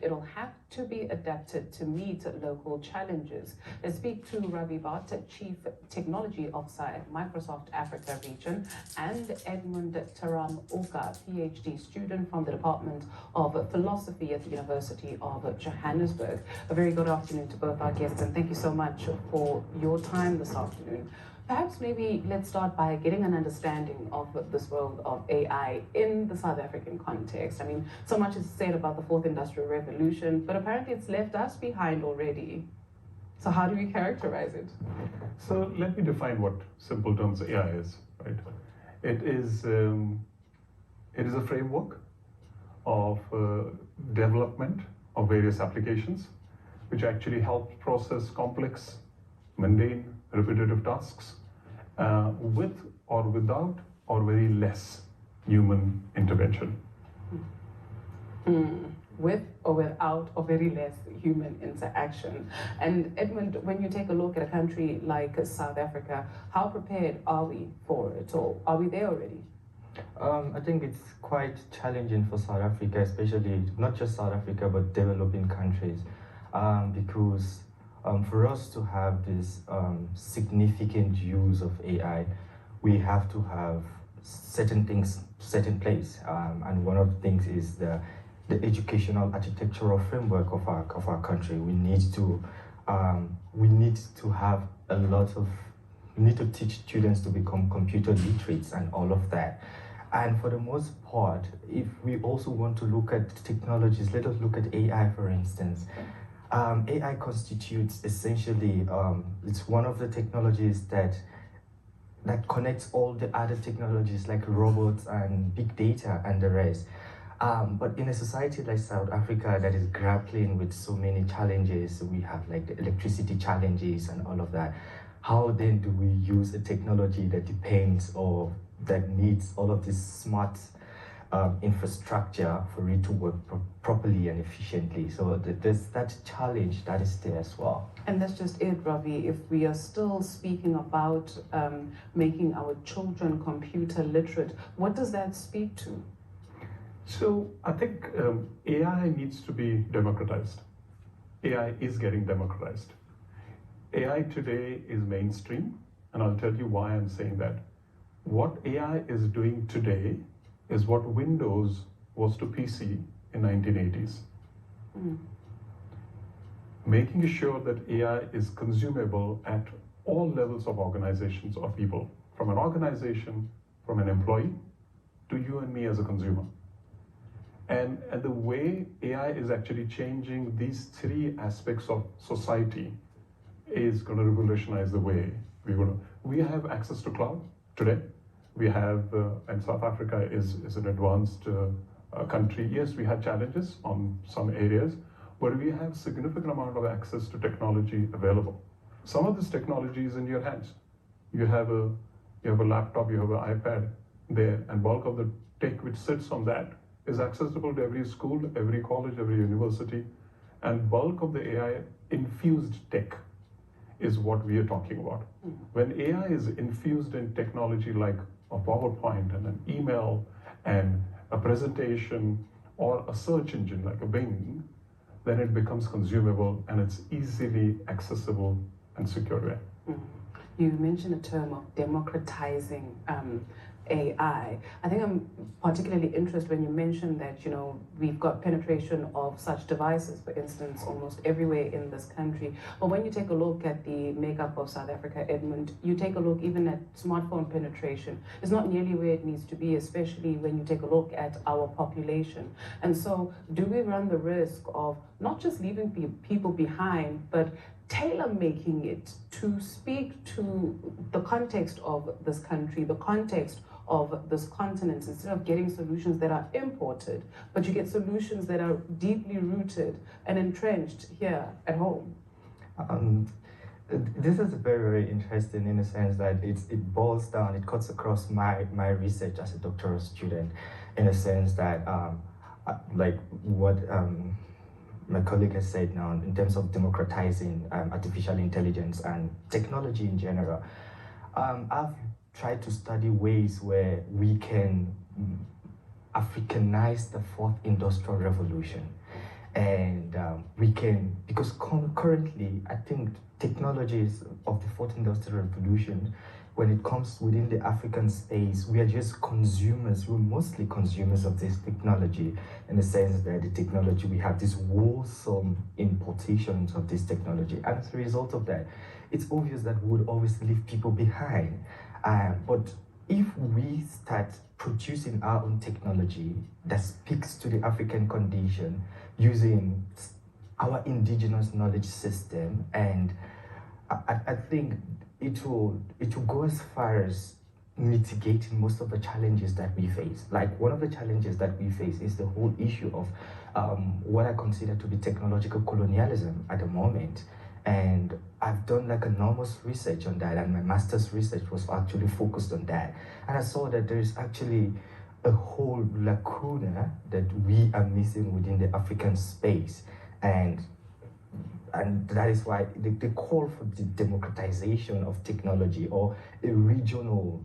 It'll have to be adapted to meet local challenges. Let's speak to Ravi Bhatt, Chief Technology Officer at Microsoft Africa Region, and Edmund Taram Oka, PhD student from the Department of Philosophy at the University of Johannesburg. A very good afternoon to both our guests, and thank you so much for your time this afternoon. Perhaps maybe let's start by getting an understanding of this world of AI in the South African context. I mean, so much is said about the fourth industrial revolution, but apparently it's left us behind already. So how do we characterize it? So let me define what simple terms AI is, right? It is a framework of development of various applications, which actually helps process complex, mundane, repetitive tasks with or without or very less human intervention. With or without or very less human interaction. And Edmund, when you take a look at a country like South Africa, how prepared are we for it, or are we there already? I think it's quite challenging for South Africa, especially not just South Africa, but developing countries, because for us to have this significant use of AI, we have to have certain things set in place, and one of the things is the educational architectural framework of our country. We need to have a lot of. We need to teach students to become computer literates and all of that. And for the most part, if we also want to look at technologies, let us look at AI, for instance. AI constitutes essentially, it's one of the technologies that connects all the other technologies like robots and big data and the rest. But in a society like South Africa that is grappling with so many challenges, we have like the electricity challenges and all of that. How then do we use a technology that depends or that needs all of this smart infrastructure for it to work properly and efficiently? So there's that challenge that is there as well. And that's just it, Ravi. If we are still speaking about making our children computer literate, what does that speak to? So I think AI needs to be democratized. AI is getting democratized. AI today is mainstream, and I'll tell you why I'm saying that. What AI is doing today is what Windows was to PC in 1980s. Making sure that AI is consumable at all levels of organizations or people, from an organization, from an employee, to you and me as a consumer. And the way AI is actually changing these three aspects of society is going to revolutionize the way we have access to cloud today. We have, and South Africa is an advanced country. Yes, we had challenges on some areas, but we have significant amount of access to technology available. Some of this technology is in your hands. You have a laptop, you have an iPad there, and bulk of the tech which sits on that is accessible to every school, every college, every university, and bulk of the AI infused tech is what we are talking about. When AI is infused in technology like a PowerPoint and an email and a presentation or a search engine like a Bing, then it becomes consumable and it's easily accessible and secure. You mentioned the term of democratizing AI. I think I'm particularly interested when you mentioned that, you know, we've got penetration of such devices, for instance, almost everywhere in this country. But when you take a look at the makeup of South Africa, Edmund, you take a look even at smartphone penetration. It's not nearly where it needs to be, especially when you take a look at our population. And so do we run the risk of not just leaving people behind, but tailor-making it to speak to the context of this country, the context of this continent, instead of getting solutions that are imported, but you get solutions that are deeply rooted and entrenched here at home? This is very, very interesting in the sense that it boils down, it cuts across my research as a doctoral student, in a sense that like what my colleague has said now, in terms of democratizing artificial intelligence and technology in general. I've tried to study ways where we can Africanize the fourth industrial revolution. And we can, because currently, I think technologies of the fourth industrial revolution, when it comes within the African space, we are just consumers. We're mostly consumers of this technology, in the sense that the technology, we have this wholesome importations of this technology. And as a result of that, it's obvious that we would always leave people behind. But if we start producing our own technology that speaks to the African condition using our indigenous knowledge system, and I think it will go as far as mitigating most of the challenges that we face. Like, one of the challenges that we face is the whole issue of what I consider to be technological colonialism at the moment. And I've done like enormous research on that, and my master's research was actually focused on that. And I saw that there is actually a whole lacuna that we are missing within the African space. And that is why the call for the democratization of technology, or a regional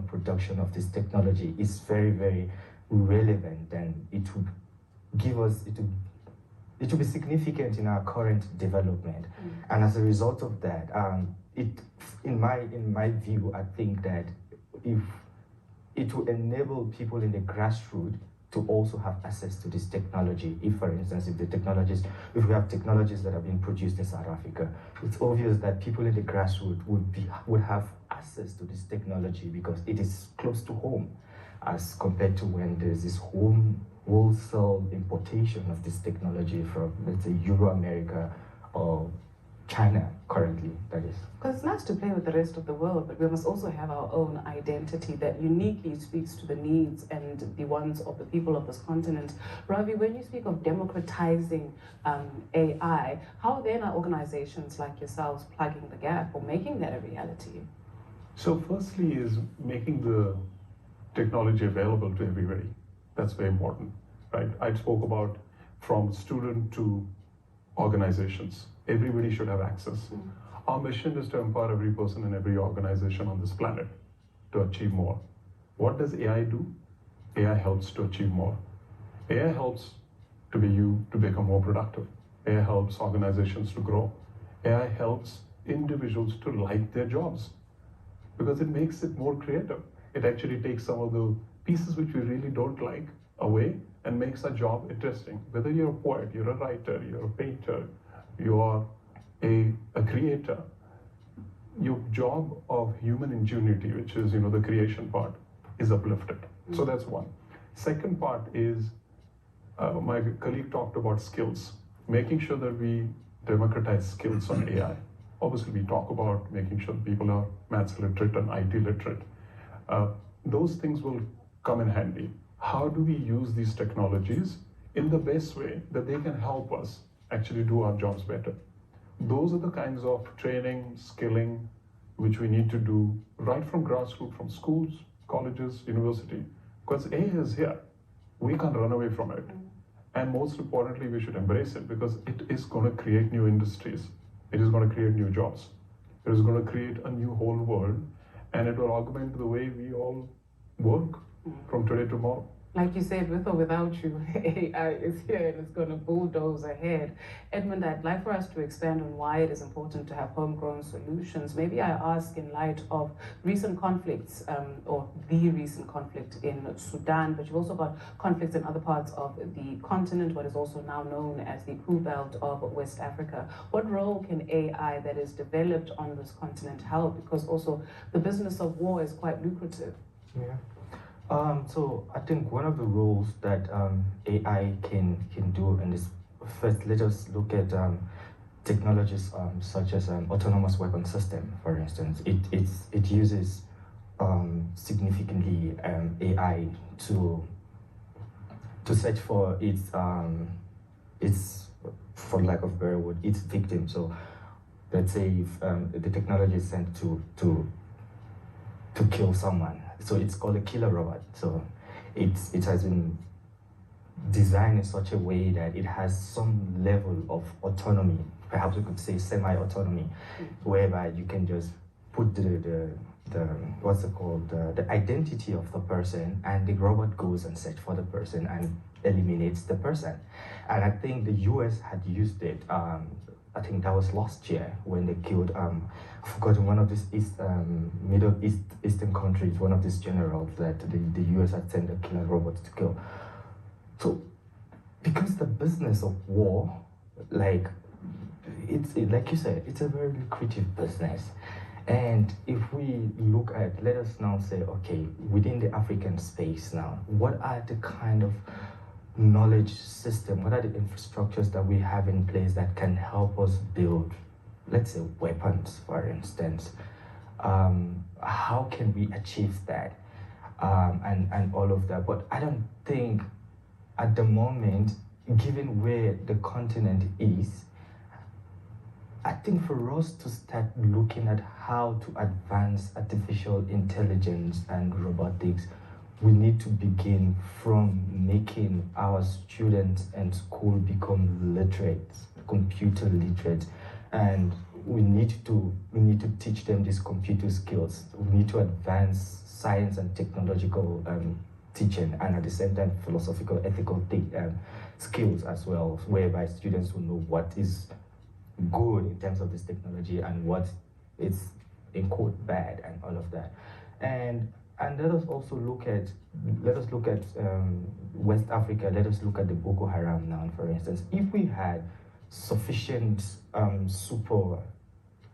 production of this technology, is very, very relevant, and it would give us, it will be significant in our current development. And as a result of that, in my view, I think that if it will enable people in the grassroots to also have access to this technology. If, for instance, if we have technologies that are being produced in South Africa, it's obvious that people in the grassroots would have access to this technology because it is close to home, as compared to when there's this wholesale importation of this technology from, let's say, Euro-America or China currently, that is. Because it's nice to play with the rest of the world, but we must also have our own identity that uniquely speaks to the needs and the wants of the people of this continent. Ravi, when you speak of democratizing AI, how then are organizations like yourselves plugging the gap or making that a reality? So firstly is making the technology available to everybody. That's very important, right? I spoke about from student to organizations. Everybody should have access. Our mission is to empower every person in every organization on this planet to achieve more. What does AI do? AI helps to achieve more. AI helps to become more productive. AI helps organizations to grow. AI helps individuals to like their jobs because it makes it more creative. It actually takes some of the pieces which we really don't like away and makes our job interesting. Whether you're a poet, you're a writer, you're a painter, you are a creator, your job of human ingenuity, which is the creation part, is uplifted. So that's one. Second part is, my colleague talked about skills, making sure that we democratize skills on AI. Obviously, we talk about making sure people are maths literate and IT literate. Those things will come in handy. How do we use these technologies in the best way that they can help us actually do our jobs better? Those are the kinds of training, skilling, which we need to do right from grassroots, from schools, colleges, university. Because AI is here. We can't run away from it. And most importantly, we should embrace it because it is going to create new industries. It is going to create new jobs. It is going to create a new whole world, and it will augment the way we all work from today to tomorrow. Like you said, with or without you, AI is here and it's going to bulldoze ahead. Edmund, I'd like for us to expand on why it is important to have homegrown solutions. Maybe I ask in light of recent conflicts, or the recent conflict in Sudan, but you've also got conflicts in other parts of the continent, what is also now known as the Coup Belt of West Africa. What role can AI that is developed on this continent help? Because also the business of war is quite lucrative. Yeah. So I think one of the roles that AI can do, and first let us look at technologies such as autonomous weapon system, for instance. It uses significantly AI to search for its for lack of a better word, its victim. So let's say if the technology is sent to kill someone. So it's called a killer robot. So it has been designed in such a way that it has some level of autonomy, perhaps we could say semi-autonomy, whereby you can just put the what's it called, the identity of the person, and the robot goes and search for the person and eliminates the person. And I think the US had used it. I think that was last year when they killed, I've forgotten, one of these Eastern countries, one of these generals that the US had sent a killer robot to kill. So, because the business of war, like you said, it's a very lucrative business. And if we look at, let us now say, okay, within the African space now, what are the kind of knowledge system, what are the infrastructures that we have in place that can help us build, let's say, weapons, for instance? How can we achieve that? And all of that. But I don't think at the moment, given where the continent is, I think for us to start looking at how to advance artificial intelligence and robotics, we need to begin from making our students and school become literate, computer literate, and we need to teach them these computer skills. We need to advance science and technological teaching, and at the same time philosophical, ethical skills as well, whereby students will know what is good in terms of this technology and what is in quote bad and all of that. And let us also look at West Africa. Let us look at the Boko Haram now, for instance. If we had sufficient super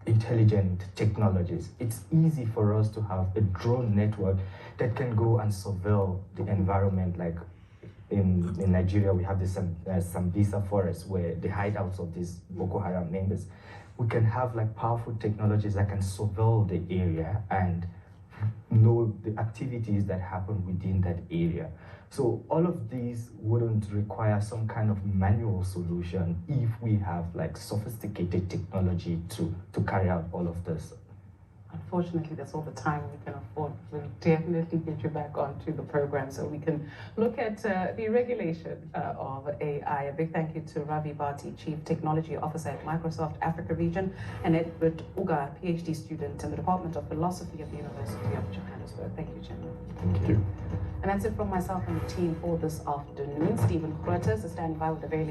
intelligent technologies, it's easy for us to have a drone network that can go and surveil the environment. Like in Nigeria, we have the Sambisa forest where the hideouts of these Boko Haram members. We can have like powerful technologies that can surveil the area and know the activities that happen within that area. So all of these wouldn't require some kind of manual solution if we have like sophisticated technology to carry out all of this. Unfortunately, that's all the time we can afford. We'll definitely get you back onto the program so we can look at the regulation of AI. A big thank you to Ravi Bhati, Chief Technology Officer at Microsoft Africa Region, and Edward Uga, PhD student in the Department of Philosophy of the University of Johannesburg. Thank you, gentlemen. Thank you. And that's it from myself and the team for this afternoon. Stephen Groters is standing by with the very